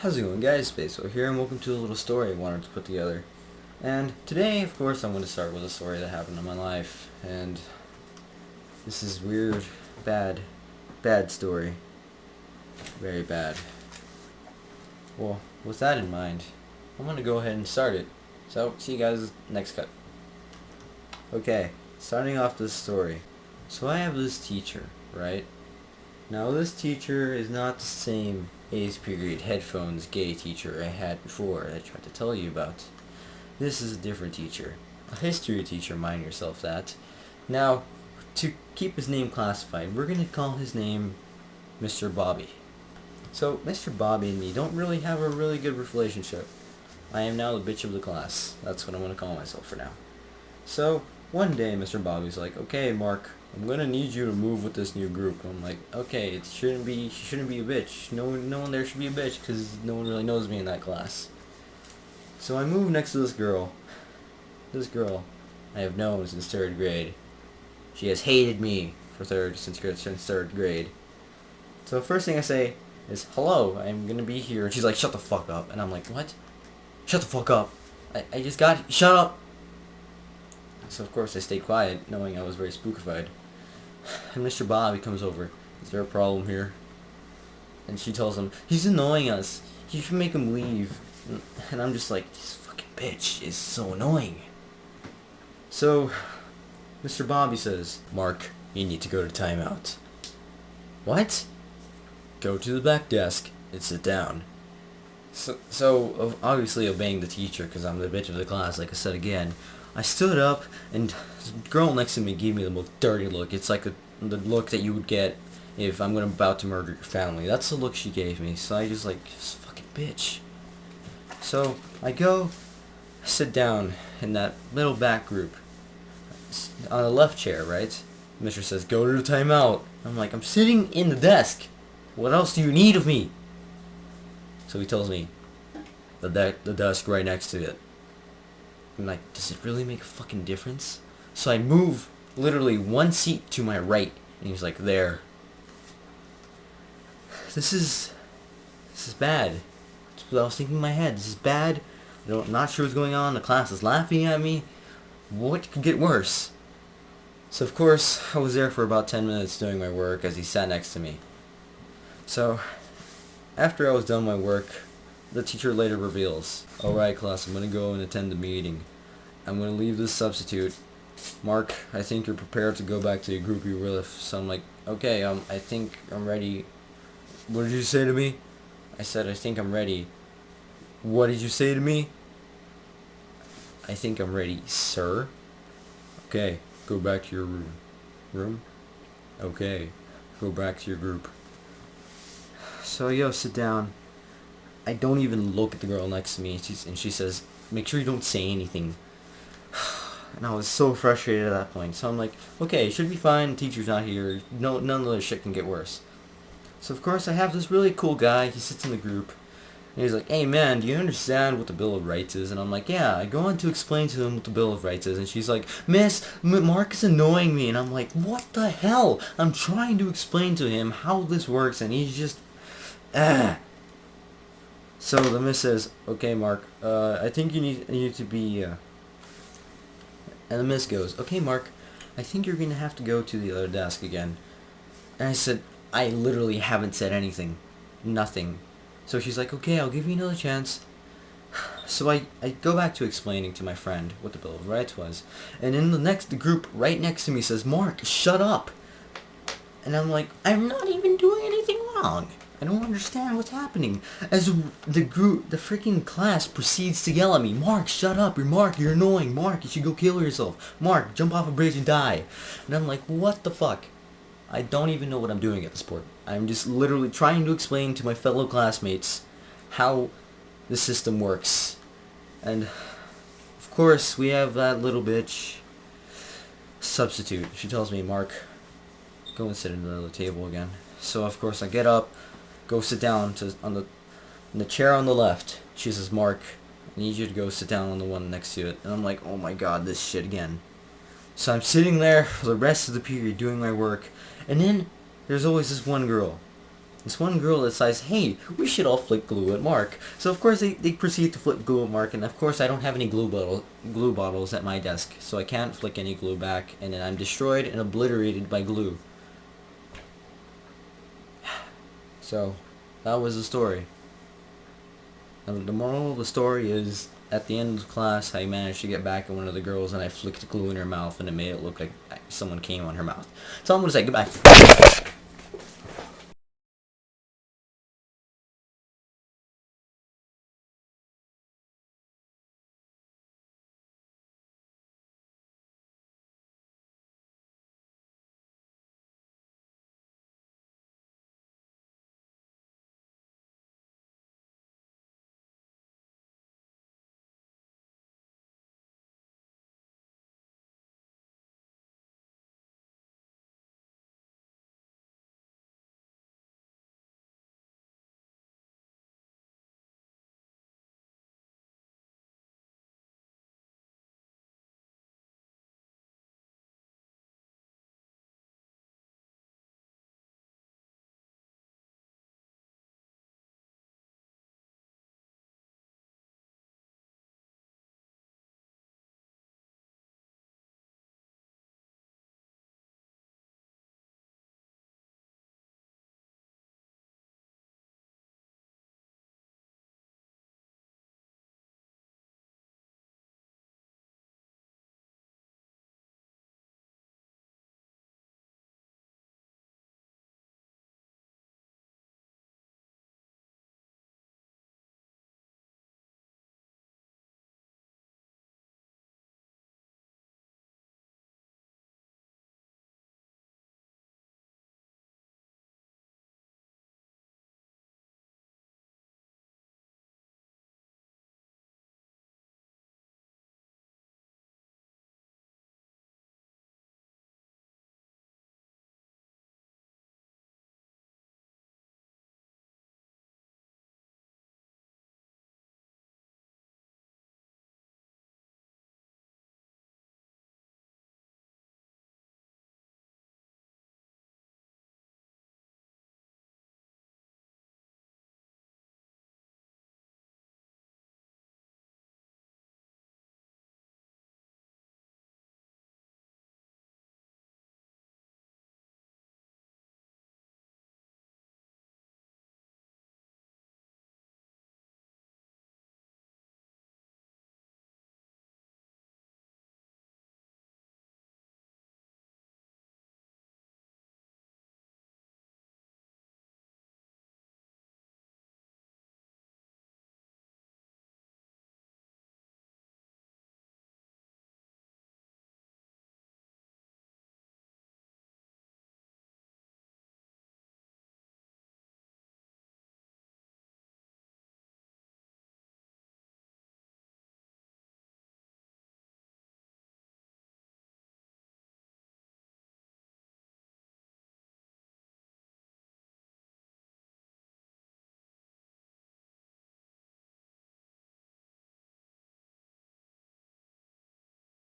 How's it going, guys? Space here, and welcome to a little story I wanted to put together. And today, of course, I'm going to start with a story that happened in my life, and this is weird, bad story. Very bad. Well, with that in mind, I'm going to go ahead and start it. So, see you guys next cut. Okay, starting off this story. So I have this teacher, right? Now this teacher is not the same age period headphones gay teacher I had before that I tried to tell you about. This is a different teacher. A history teacher, mind yourself that. Now, to keep his name classified, we're going to call his name Mr. Bobby. So, Mr. Bobby and me don't really have a really good relationship. I am now the bitch of the class. That's what I'm going to call myself for now. So, one day Mr. Bobby's like, okay, Mark, I'm gonna need you to move with this new group. I'm like, okay, she shouldn't be a bitch. No one there should be a bitch because no one really knows me in that class. So I move next to this girl. This girl I have known since third grade. She has hated me since third grade. So the first thing I say is, hello, I'm gonna be here. And she's like, shut the fuck up. And I'm like, what? Shut the fuck up. I just got, shut up. So of course I stayed quiet, knowing I was very spookified. And Mr. Bobby comes over. Is there a problem here? And she tells him, he's annoying us. You should make him leave. And I'm just like, this fucking bitch is so annoying. So, Mr. Bobby says, Mark, you need to go to timeout. What? Go to the back desk and sit down. So obviously obeying the teacher, because I'm the bitch of the class, like I said again, I stood up, and the girl next to me gave me the most dirty look. It's like the look that you would get if I'm about to murder your family. That's the look she gave me. So I just like, this fucking bitch. So I go sit down in that little back group on the left chair, right? Mr. says, go to the timeout. I'm like, I'm sitting in the desk. What else do you need of me? So he tells me, the desk right next to it. I'm like, does it really make a fucking difference? So I move literally one seat to my right, and he's like, there. This is bad. That's what I was thinking in my head. This is bad. I'm not sure what's going on. The class is laughing at me. What could get worse? So of course, I was there for about 10 minutes doing my work as he sat next to me. So, after I was done my work, the teacher later reveals, alright class, I'm going to go and attend the meeting. I'm going to leave this substitute. Mark, I think you're prepared to go back to the group you were with. So I'm like, okay, I think I'm ready. What did you say to me? I said, I think I'm ready. What did you say to me? I think I'm ready, sir. Okay, go back to your room. Room? Okay, go back to your group. So yo, sit down. I don't even look at the girl next to me, and she says, make sure you don't say anything. And I was so frustrated at that point. So I'm like, okay, it should be fine. The teacher's not here. No, none of this shit can get worse. So of course I have this really cool guy. He sits in the group. And he's like, hey man, do you understand what the Bill of Rights is? And I'm like, yeah. I go on to explain to him what the Bill of Rights is. And she's like, Mark is annoying me. And I'm like, what the hell? I'm trying to explain to him how this works. And he's just, So the miss says, okay Mark, I think you need to be, And the miss goes, okay Mark, I think you're going to have to go to the other desk again. And I said, I literally haven't said anything. Nothing. So she's like, okay, I'll give you another chance. So I go back to explaining to my friend what the Bill of Rights was. And in the group right next to me says, Mark, shut up. And I'm like, I'm not even doing anything wrong. I don't understand what's happening. As the freaking class proceeds to yell at me, Mark, shut up. You're annoying. Mark, you should go kill yourself. Mark, jump off a bridge and die. And I'm like, what the fuck? I don't even know what I'm doing at this point. I'm just literally trying to explain to my fellow classmates how the system works. And, of course, we have that little bitch substitute. She tells me, Mark, go and sit at the table again. So, of course, I get up, go sit down on the chair on the left. She says, Mark, I need you to go sit down on the one next to it. And I'm like, oh my god, this shit again. So I'm sitting there for the rest of the period doing my work. And then there's always this one girl. This one girl decides, hey, we should all flick glue at Mark. So of course they proceed to flick glue at Mark, and of course I don't have any glue bottles at my desk, so I can't flick any glue back, and then I'm destroyed and obliterated by glue. So, that was the story. And the moral of the story is, at the end of class, I managed to get back at one of the girls, and I flicked glue in her mouth, and it made it look like someone came on her mouth. So I'm going to say goodbye.